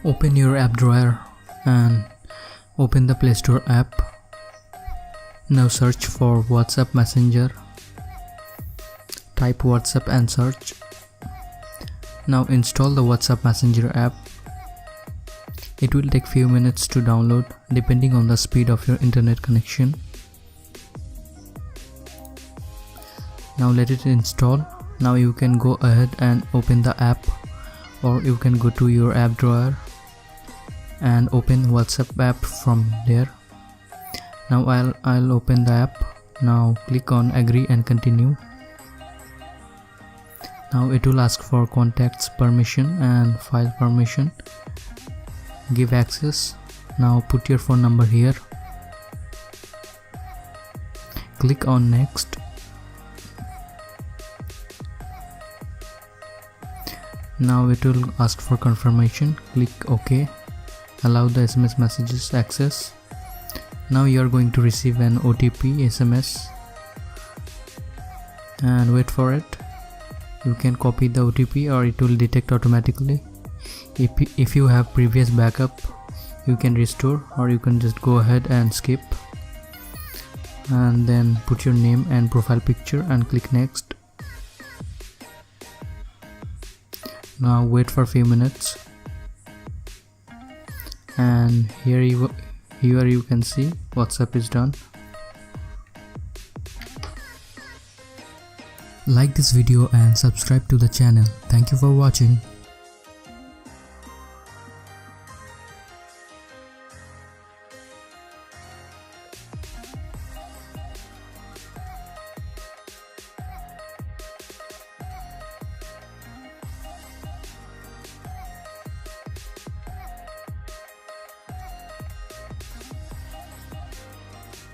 Open your app drawer and open the Play Store app. Now search for WhatsApp Messenger. Type WhatsApp and search. Now install the WhatsApp Messenger app. It will take few minutes to download depending on the speed of your internet connection. Now let it install. Now you can go ahead and open the app, or you can go to your app drawer and open WhatsApp app from there. Now I'll open the app. Now click on agree and continue. Now it will ask for contacts permission and file permission. Give access. Now put your phone number here. Click on next. Now it will ask for confirmation. Click OK. Allow the SMS messages access. Now you are going to receive an OTP SMS and wait for it. You can copy the OTP or it will detect automatically. If you have previous backup, you can restore, or you can just go ahead and skip, and then put your name and profile picture and click next. Now wait for a few minutes, and here you can see WhatsApp is done. Like this video and subscribe to the channel. Thank you for watching.